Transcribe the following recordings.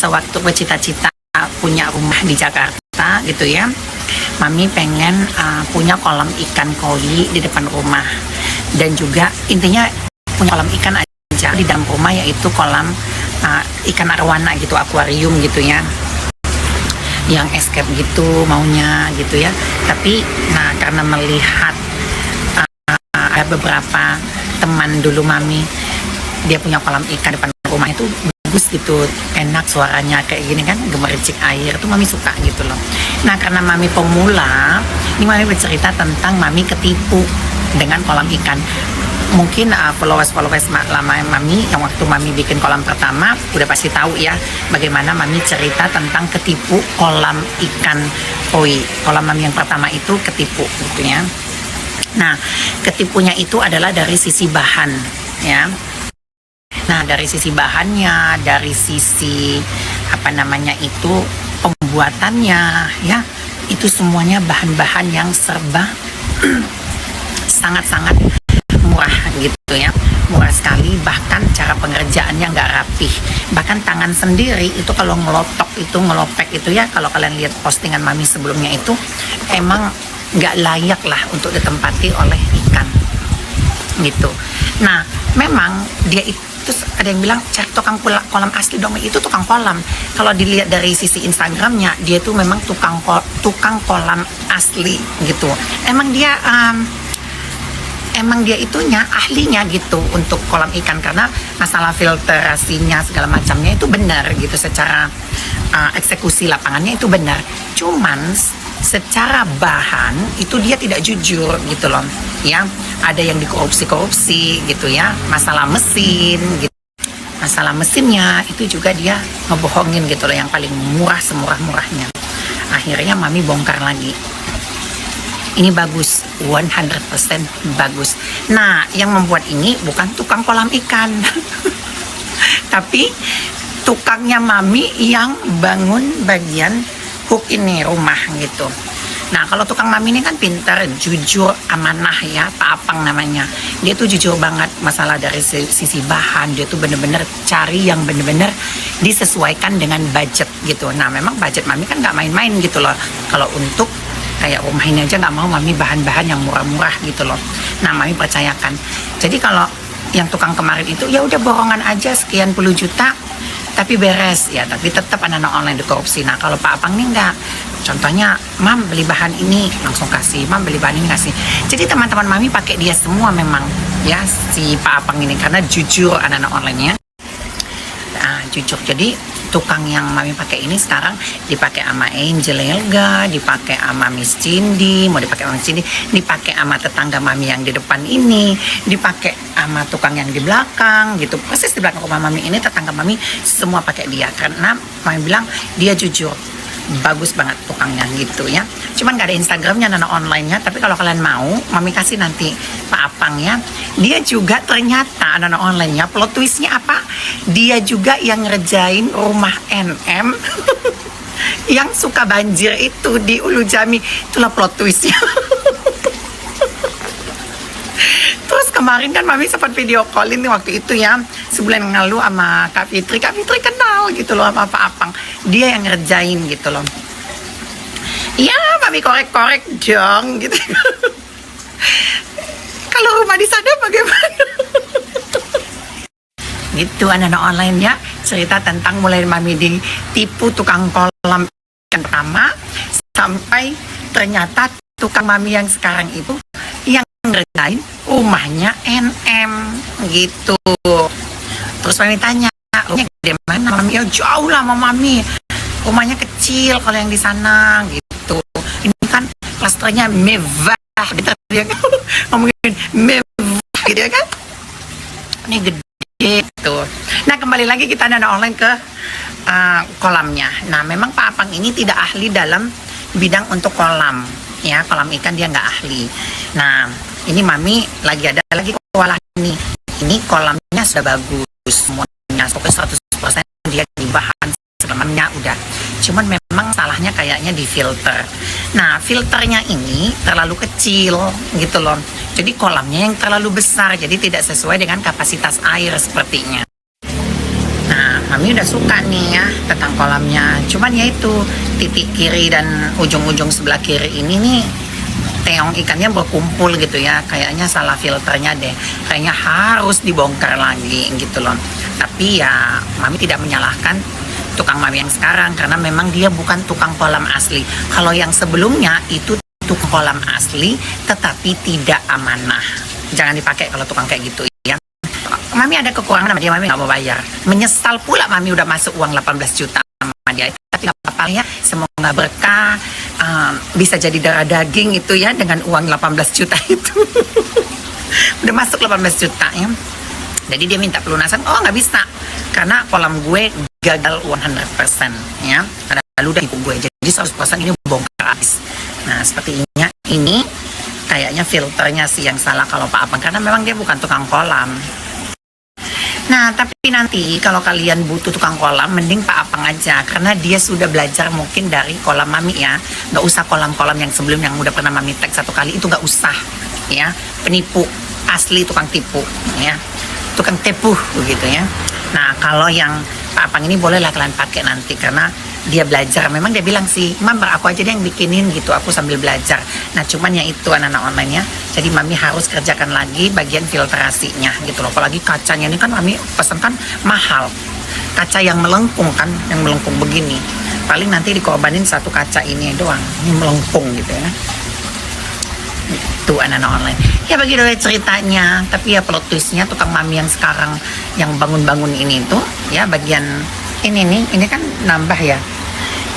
sewaktu bercita-cita punya rumah di Jakarta gitu ya, Mami pengen punya kolam ikan koi di depan rumah, dan juga intinya punya kolam ikan aja di dalam rumah, yaitu kolam ikan arwana gitu, akuarium gitu ya, yang escape gitu maunya gitu ya. Tapi nah karena melihat ada beberapa teman dulu Mami, dia punya kolam ikan depan rumah itu bagus gitu, enak suaranya kayak gini kan, gemericik air tuh Mami suka gitu loh. Nah karena Mami pemula, ini Mami bercerita tentang Mami ketipu dengan kolam ikan. Mungkin followers lama Mami yang waktu Mami bikin kolam pertama udah pasti tahu ya bagaimana Mami cerita tentang ketipu kolam ikan koi. Kolam Mami yang pertama itu ketipu gitu ya. Nah ketipunya itu adalah dari sisi bahan ya. Nah dari sisi bahannya, dari sisi apa namanya itu pembuatannya ya, itu semuanya bahan-bahan yang serba sangat-sangat murah gitu ya, murah sekali. Bahkan cara pengerjaannya nggak rapih, bahkan tangan sendiri itu kalau ngelotok itu, ngelopek itu ya, kalau kalian lihat postingan Mami sebelumnya itu emang nggak layak lah untuk ditempati oleh ikan gitu. Nah memang dia itu, ada yang bilang cari tukang kolam asli dong, itu tukang kolam. Kalau dilihat dari sisi Instagramnya, dia tuh memang tukang kolam asli gitu. Emang dia itunya ahlinya gitu untuk kolam ikan, karena masalah filterasinya segala macamnya itu benar gitu, secara eksekusi lapangannya itu benar. Cuman secara bahan itu dia tidak jujur gitu loh ya, ada yang dikorupsi gitu ya, masalah mesin gitu, masalah mesinnya itu juga dia ngebohongin gitu loh, yang paling murah semurah-murahnya. Akhirnya Mami bongkar lagi, ini bagus, 100% bagus. Nah yang membuat ini bukan tukang kolam ikan tapi tukangnya Mami yang bangun bagian hook ini rumah gitu. Nah kalau tukang Mami ini kan pintar, jujur, amanah ya, Pak Apang namanya. Dia tuh jujur banget masalah dari sisi bahan, dia tuh bener-bener cari yang bener-bener disesuaikan dengan budget gitu. Nah memang budget Mami kan nggak main-main gitu loh. Kalau untuk kayak rumah ini aja nggak mau Mami bahan-bahan yang murah-murah gitu loh. Nah Mami percayakan. Jadi kalau yang tukang kemarin itu ya udah borongan aja sekian puluh juta tapi beres ya, tapi tetap anak-anak online dikorupsi. Nah kalau Pak Apang ini enggak, contohnya Mam beli bahan ini langsung kasih, Mam beli bahan ini kasih. Jadi teman-teman Mami pakai dia semua memang ya, si Pak Apang ini, karena jujur anak-anak online-nya. Nah jujur, jadi tukang yang Mami pakai ini sekarang dipakai sama Angel Elga, dipakai sama Miss Cindy, mau dipakai sama Miss Cindy, dipakai sama tetangga Mami yang di depan ini, dipakai sama tukang yang di belakang gitu, persis di belakang rumah Mami ini tetangga Mami semua pakai dia, karena Mami bilang dia jujur, bagus banget tukangnya gitu ya. Cuman gak ada Instagramnya, nana online-nya, tapi kalau kalian mau Mami kasih nanti Pak Apang ya. Dia juga ternyata nana online-nya plot twistnya apa, dia juga yang ngerjain rumah NM yang suka banjir itu di Ulu Jami, itulah plot twistnya. Terus kemarin kan Mami sempat video callin waktu itu ya, sebulan yang lalu sama Kak Fitri. Kak Fitri kenal gitu loh sama Pak Apang, dia yang ngerjain gitu loh. Iya Mami korek-korek dong gitu. Kalau rumah di sana bagaimana? Gitu anak-anak online ya, cerita tentang mulai Mami ditipu tukang kolam yang pertama sampai ternyata tukang Mami yang sekarang itu yang ngerjain rumahnya NM gitu. Terus Mami tanya, rumahnya gede mana Mami? Ya jauh lah sama Mami, rumahnya kecil kalau yang di sana gitu. Ini kan klasternya mewah gitu ya kan, ngomongin mewah gitu ya kan, ini gede gitu. Nah kembali lagi kita nana online ke kolamnya. Nah memang Pak Apang ini tidak ahli dalam bidang untuk kolam ya, kolam ikan dia nggak ahli. Nah ini Mami lagi ada lagi kewalahan nih, ini kolamnya sudah bagus semuanya, pokoknya 100% dia di bahan sebenarnya udah, cuman memang salahnya kayaknya di filter. Nah filternya ini terlalu kecil gitu loh, jadi kolamnya yang terlalu besar, jadi tidak sesuai dengan kapasitas air sepertinya. Nah Mami udah suka nih ya tentang kolamnya. Cuman ya itu titik kiri dan ujung-ujung sebelah kiri ini nih teong ikannya berkumpul gitu ya. Kayaknya salah filternya deh. Kayaknya harus dibongkar lagi gitu loh. Tapi ya Mami tidak menyalahkan tukang Mami yang sekarang karena memang dia bukan tukang kolam asli. Kalau yang sebelumnya itu tukang kolam asli tetapi tidak amanah. Jangan dipakai kalau tukang kayak gitu ya. Mami ada kekurangan sama dia, Mami nggak mau bayar. Menyesal pula Mami udah masuk uang 18 juta sama dia. Tapi nggak apa-apa ya, semoga berkah, bisa jadi darah daging itu ya dengan uang 18 juta itu. Udah masuk 18 juta ya. Jadi dia minta pelunasan, oh nggak bisa. Karena kolam gue gagal 100% ya. Lalu udah tipu gue, jadi 100% ini bongkar habis. Nah sepertinya ini kayaknya filternya sih yang salah kalau Pak Apang. Karena memang dia bukan tukang kolam. Nah, tapi nanti kalau kalian butuh tukang kolam, mending Pak Apang aja. Karena dia sudah belajar mungkin dari kolam Mami ya. Nggak usah kolam-kolam yang sebelum yang udah pernah Mami tag 1 kali, itu nggak usah. Ya, penipu, asli tukang tipu. Ya, tukang tipu begitu ya. Nah, kalau yang Pak Apang ini bolehlah kalian pakai nanti. Karena dia belajar, memang dia bilang sih, Mam, aku aja deh yang bikinin gitu, aku sambil belajar. Nah cuman ya itu anak-anak online ya, jadi Mami harus kerjakan lagi bagian filtrasinya gitu loh. Apalagi kacanya ini kan Mami pesan kan mahal, kaca yang melengkung kan, yang melengkung begini, paling nanti dikorbanin 1 kaca ini doang, ini melengkung gitu ya. Itu anak-anak online ya, bagi doa ceritanya. Tapi ya plot twistnya tukang Mami yang sekarang yang bangun-bangun ini tuh ya, bagian ini kan nambah ya.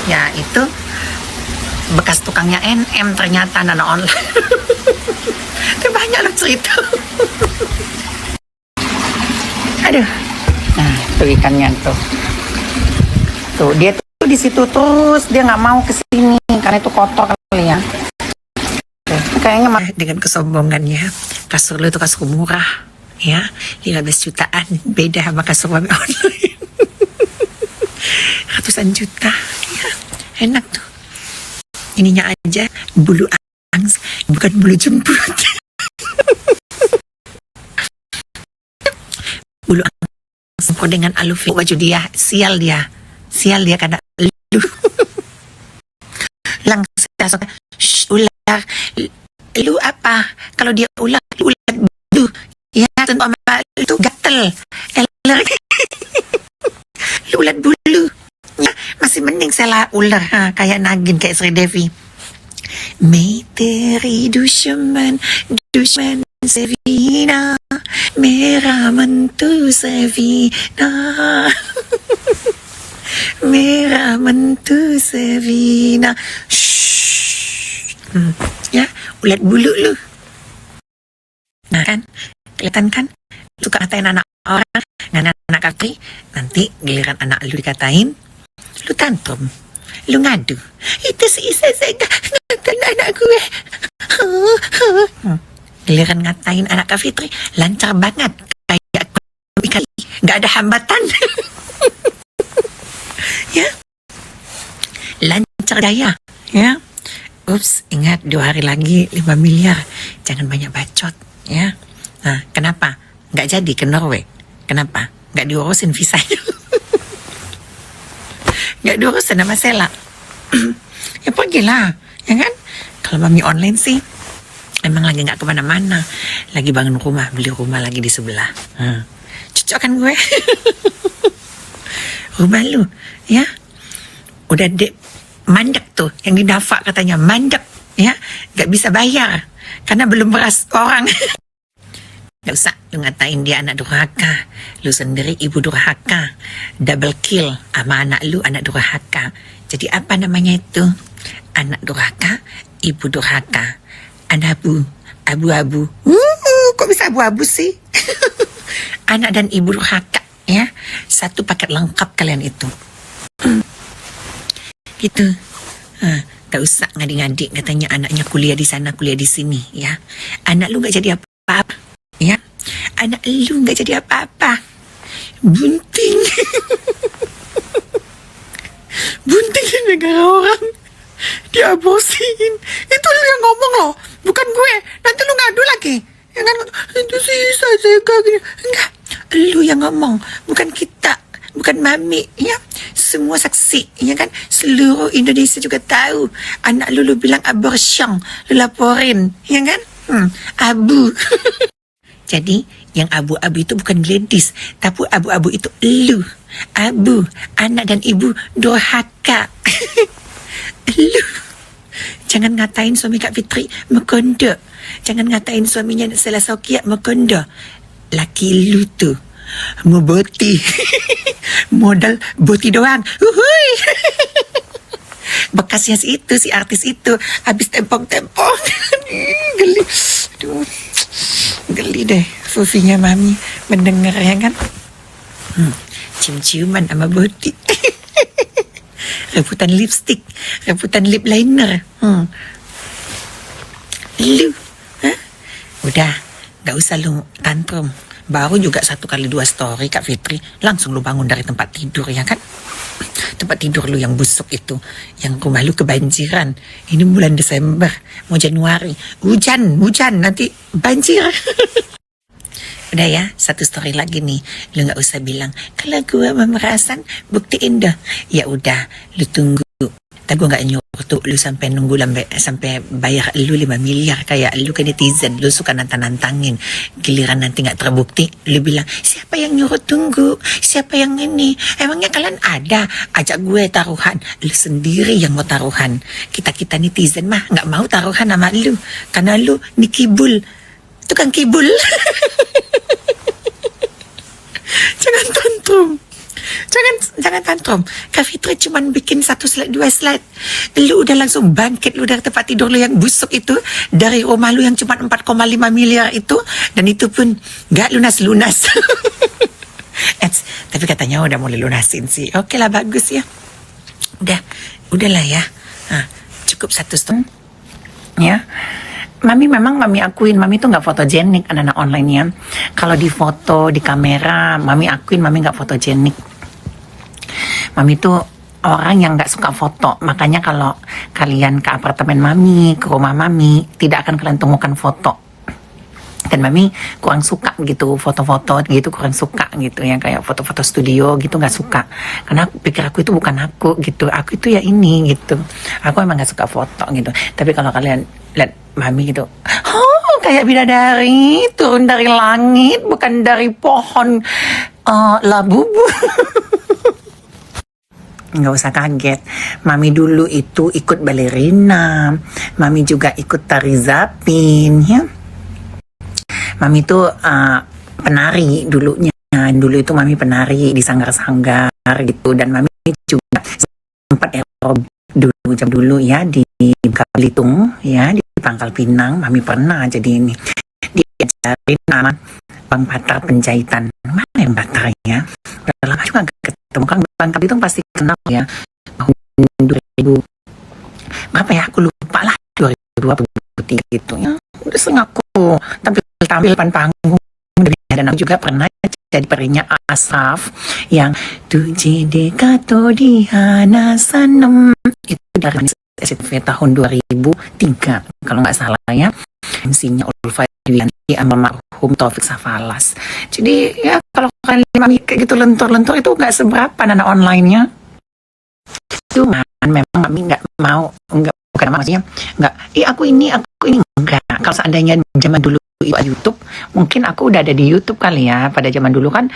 Ya itu bekas tukangnya NM ternyata anak online. Itu banyak loh cerita. Aduh. Nah, tuh ikannya tuh. Tuh dia tuh di situ terus, dia nggak mau ke sini karena itu kotor kali ya. Kayaknya dengan kesombongannya, kasur lu itu kasur murah ya, 15 jutaan, beda sama kasur Mami online. Ratusan juta ya, enak tuh. Ininya aja bulu angsa, bukan bulu jembut. Bulu angsa dengan alufin baju dia, sial dia karena lu. Langsung ular, lu apa? Kalau dia ular bulu ya, tentu sama itu gatel, lu ulat bulu. Ya, masih mending saya ular kayak Nagin, kayak Sri Devi. Meteri dushman Sevina, merah mentu Sevina. Merah mentu Sevina. Ya, ulat bulu lu. Nah kan, kelihatan kan? Suka ngatain anak orang, anak kakri, nanti giliran anak lu dikatain, lu tantrum, lu ngadu. Itu si saya ngatain anak gue. Giliran ngatain anak Kak Fitri, lancar banget, kayak kali, nggak ada hambatan. Ya, lancar daya. Ya, ups, ingat 2 hari lagi 5 miliar, jangan banyak bacot. Ya, nah kenapa nggak jadi ke Norway? Kenapa nggak diurusin visanya? Nggak diurusin sama Sela. Ya pergilah, ya kan? Kalau Mami online sih emang lagi nggak kemana-mana, lagi bangun rumah, beli rumah lagi di sebelah. Cocok kan gue? Rumah lu ya udah mandek tuh, yang didafak katanya mandek ya, nggak bisa bayar karena belum beras orang. Gak usah lu ngatain dia anak durhaka, lu sendiri ibu durhaka, double kill sama anak lu anak durhaka. Jadi apa namanya itu? Anak durhaka, ibu durhaka, anabu, abu-abu. Kok bisa abu-abu sih? Anak dan ibu durhaka ya, satu paket lengkap kalian itu. Gitu. Gak usah ngadi-ngadi katanya anaknya kuliah di sana, kuliah di sini ya. Anak lu gak jadi apa-apa ya. Anak lu gak jadi apa-apa. Bunting. Bunting di negara orang diaborsiin. Itu lu yang ngomong loh, bukan gue. Nanti lu ngadu lagi ya kan, itu sih saya gini. Enggak, lu yang ngomong, bukan kita. bukan mami, ya. Semua saksi, ya kan? Seluruh Indonesia juga tahu. Anak lu bilang abortion, lu laporin, ya kan? Abu. Jadi yang abu-abu itu bukan Gladys, tapi abu-abu itu lu. Abu, anak dan ibu durhaka. Lu. Jangan ngatain suami Kak Fitri mekondo. Jangan ngatain suaminya Sela Sokia mekondo. Laki lu tuh mau boti. Modal boti doang. Uhuy. Bekasnya si itu, si artis itu habis tempong-tempong. Geli. Aduh. Geli deh fufinya mami mendengar, ya kan? Cium-ciuman sama boti. Rebutan lipstick, rebutan lip liner. Lu, udah, gak usah lu tantrum. Baru juga 1x2 story Kak Fitri, langsung lu bangun dari tempat tidur, ya kan? Tempat tidur lu yang busuk itu, yang rumah lu kebanjiran. Ini bulan Desember, mau Januari, hujan, nanti banjir. Udah ya, 1 story lagi nih. Lu gak usah bilang, kalau gue memerasan, buktiin dah. Ya udah, lu tunggu. Tapi gue gak nyuruh tuh lu sampai nunggu sampai bayar lu 5 miliar kayak lu ke netizen. Lu suka nantang-nantangin. Giliran nanti gak terbukti, lu bilang, siapa yang nyuruh tunggu? Siapa yang ini? Emangnya kalian ada? Ajak gue taruhan. Lu sendiri yang mau taruhan. Kita netizen mah gak mau taruhan sama lu. Karena lu nih kibul. Tukang kibul. Jangan tantrum. Jangan tantrum. Kak Fitri cuman bikin 1 slide 2 slide. Lu udah langsung bangkit lu dari tempat tidur lu yang busuk itu, dari rumah lu yang cuma 4,5 miliar itu, dan itu pun gak lunas-lunas. Tapi katanya udah mulai lunasin sih. Oke lah, bagus ya. Udahlah ya. Cukup 1 setengah. Ya. Mami akuin, Mami tuh nggak fotogenik anak-anak online ya. Kalau di foto di kamera, Mami akuin Mami nggak fotogenik. Mami tuh orang yang nggak suka foto. Makanya kalau kalian ke apartemen Mami, ke rumah Mami, tidak akan kalian temukan foto. Dan Mami kurang suka gitu, foto-foto gitu kurang suka gitu ya, kayak foto-foto studio gitu nggak suka. Karena pikir aku itu bukan aku gitu, aku itu ya ini gitu. Aku emang nggak suka foto gitu. Tapi kalau kalian lihat Mami gitu, kayak bidadari turun dari langit, bukan dari pohon labubu. Nggak usah kaget. Mami dulu itu ikut balerina, Mami juga ikut tari zapin ya. Mami tuh penari dulunya. Dulu itu Mami penari di sanggar-sanggar gitu. Dan Mami juga sempat aerobik dulu ya di Belitung ya, di Pangkal Pinang. Mami pernah jadi ini diajarin sama Bang Patar penjahitan. Mana yang Patarnya? Udah lama juga gak ketemu. Kan Pangkal Pinang pasti kenal ya. Tahun 2000 berapa ya? Aku lupa lah, 2023 gitu ya. Udah sengaku tampil depan panggung. Dan aku juga pernah jadi perinya Asaf yang Tujhe dekha to dihana sanam, itu dari SCTV tahun 2003 kalau nggak salah ya. MC-nya Ulfa Dwianti sama marhum Taufik Safalas. Jadi ya kalau kalian Mami kayak gitu lentur-lentur itu nggak seberapa anak online-nya. Cuman memang Mami nggak mau, bukan maksudnya nggak, aku ini enggak. Kalau seandainya zaman dulu YouTube, mungkin aku udah ada di YouTube kali ya. Pada zaman dulu kan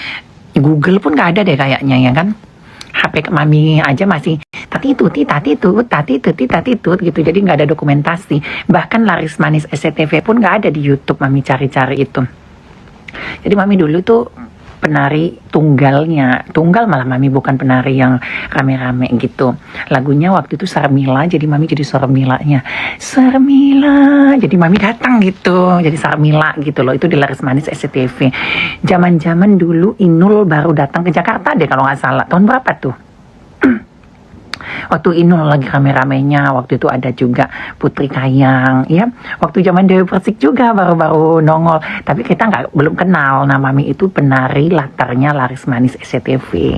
Google pun nggak ada deh kayaknya ya kan. HP Mami aja masih tati tut gitu, jadi nggak ada dokumentasi. Bahkan Laris Manis SCTV pun nggak ada di YouTube. Mami cari-cari itu. Jadi Mami dulu tuh penari tunggal malah Mami, bukan penari yang rame-rame gitu. Lagunya waktu itu Sarmila, jadi Mami jadi Sarmilanya. Sarmila, jadi Mami datang gitu, jadi Sarmila gitu loh. Itu di Laris Manis SCTV. Zaman-zaman dulu Inul baru datang ke Jakarta deh kalau nggak salah. Tahun berapa tuh? Waktu Inul lagi rame-ramenya, waktu itu ada juga Putri Kayang ya. Waktu zaman Dewi Persik juga baru-baru nongol, tapi kita belum kenal. Nah Mami itu penari latarnya Laris Manis SCTV.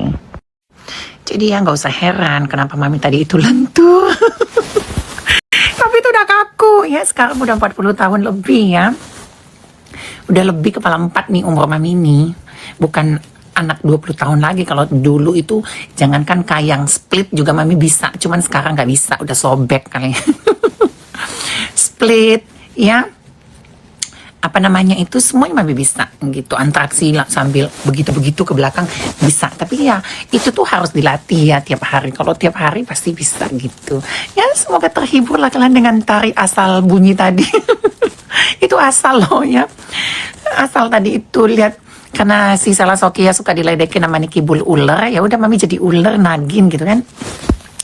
Jadi ya nggak usah heran kenapa Mami tadi itu lentur. Tapi itu udah kaku ya, sekarang udah 40 tahun lebih ya. Udah lebih kepala 4 nih umur Mami ini. Bukan anak 20 tahun lagi. Kalau dulu itu jangankan kayang split juga mami bisa, cuman sekarang nggak bisa, udah sobek kali. Split ya, apa namanya itu semuanya mami bisa gitu, antraksi lah sambil begitu-begitu ke belakang bisa, tapi ya itu tuh harus dilatih ya tiap hari. Kalau tiap hari pasti bisa gitu ya. Semoga terhibur lah kalian dengan tari asal bunyi tadi. Itu asal loh ya, asal tadi itu lihat, karena si Salah Sokia suka diledekin sama Niki Bul ular, ya udah mami jadi ular nagin gitu kan.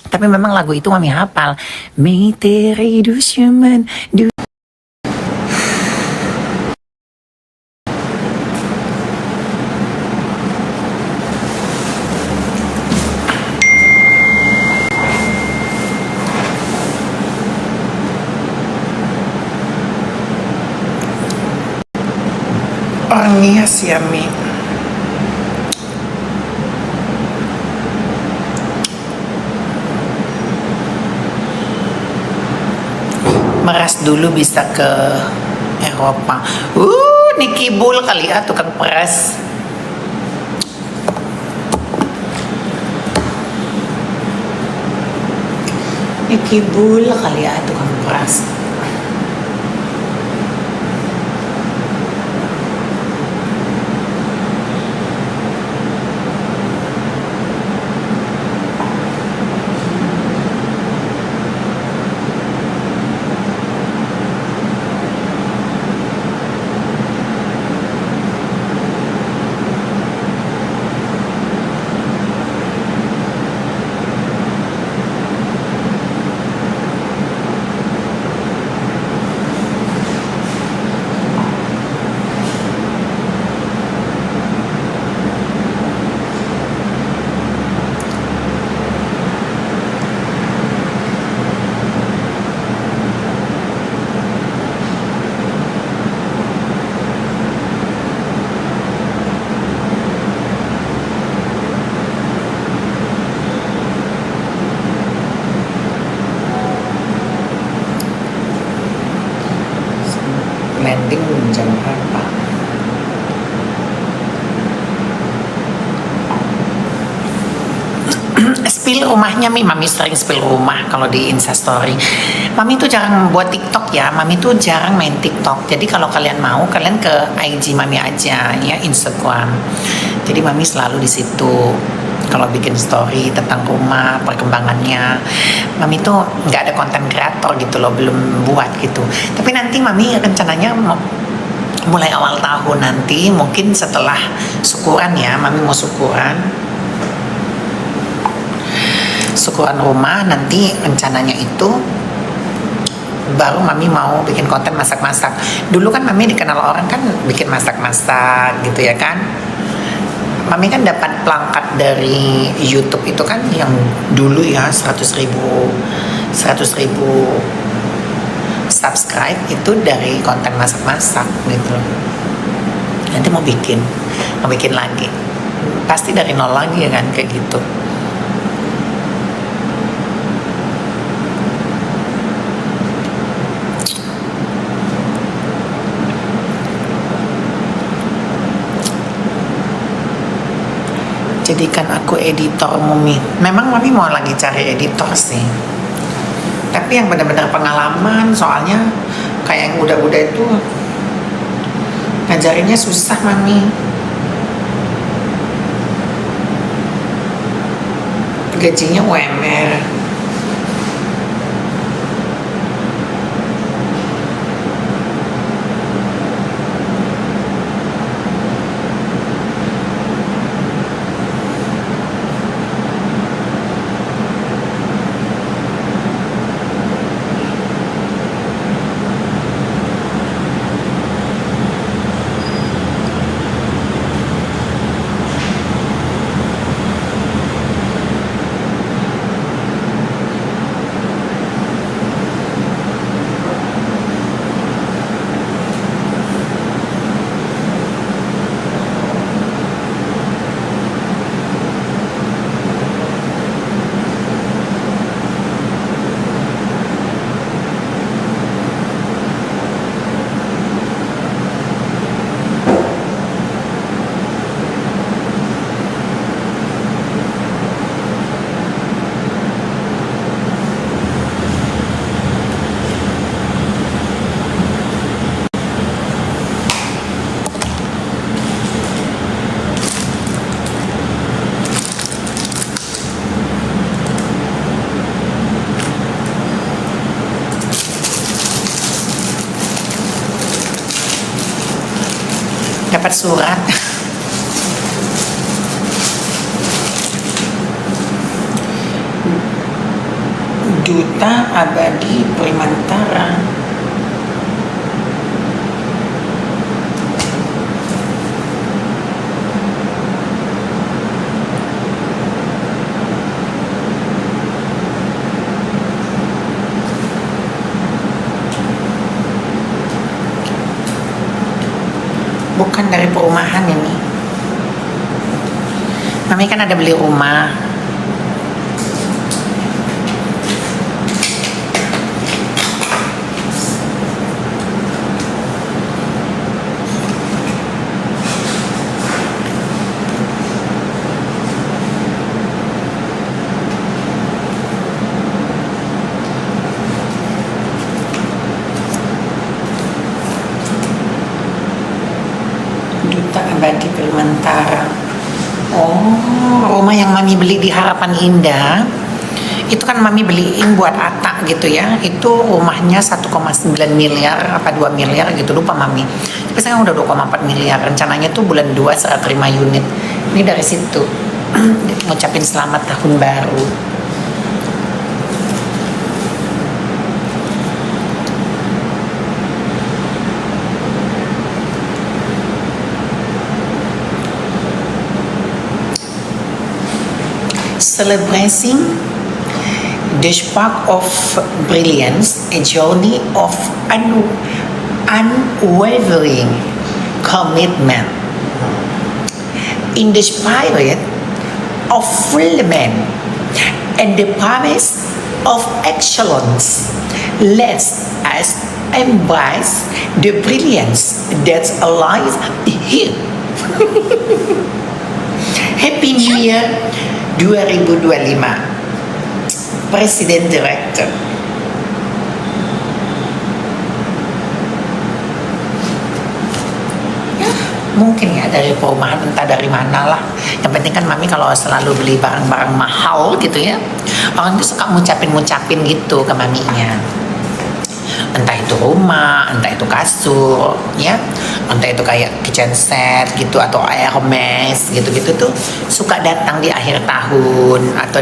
Tapi memang lagu itu mami hafal. Metere du chemin du. Orangnya si Ami. Meras dulu bisa ke Eropa. Niki Bul kali ya tukang peras. Niki Bul kali ya tukang peras. Landing jam berapa? Spill rumahnya mami sering spill rumah kalau di Instastory. Mami tuh jarang buat TikTok ya, mami tuh jarang main TikTok. Jadi kalau kalian mau, kalian ke IG mami aja ya, Instagram. Jadi mami selalu di situ. Kalau bikin story tentang rumah, perkembangannya, mami tuh nggak ada konten kreator gitu loh, belum buat gitu. Tapi nanti mami rencananya mulai awal tahun nanti, mungkin setelah syukuran ya, mami mau syukuran rumah nanti, rencananya itu baru mami mau bikin konten masak-masak. Dulu kan mami dikenal orang kan bikin masak-masak gitu ya kan. Mami kan dapat pelangkat dari YouTube itu kan yang dulu ya 100.000 subscribe itu dari konten masak-masak gitu loh. Nanti mau bikin lagi, pasti dari nol lagi ya kan, kayak gitu. Jadikan aku editor mami. Memang mami mau lagi cari editor sih, tapi yang benar-benar pengalaman, soalnya kayak yang udah-udah itu ngajarinnya susah mami. Gajinya UMR. dapat surat. Duta Abadi Primantara. Bukan dari perumahan ini. Mami kan ada beli rumah. Duta Abadi Primantara. Oh, rumah yang Mami beli di Harapan Indah itu kan Mami beliin buat Ata gitu ya. Itu rumahnya 1,9 miliar apa 2 miliar gitu, lupa Mami. Tapi sekarang udah 2,4 miliar. Rencananya tuh bulan 2 serah terima unit. Ini dari situ. Ngucapin selamat tahun baru. Celebrating the spark of brilliance, a journey of unwavering commitment. In the spirit of fulfillment and the promise of excellence, let us embrace the brilliance that lies here. Happy New Year 2025, Presiden Director. Ya, mungkin ya dari perumahan, entah dari mana lah. Yang penting kan Mami kalau selalu beli barang-barang mahal gitu ya, orang tuh suka ngucapin gitu ke Maminya. Entah itu rumah, entah itu kasur, ya, entah itu kayak kitchen set gitu atau Hermes gitu-gitu tuh suka datang di akhir tahun atau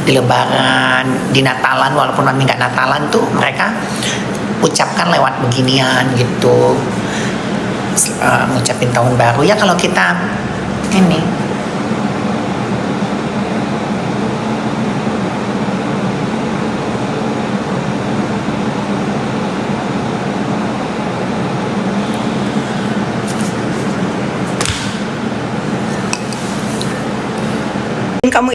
di Lebaran, di Natalan, walaupun Mami nggak Natalan tuh mereka ucapkan lewat beginian gitu, ngucapin tahun baru ya. Kalau kita ini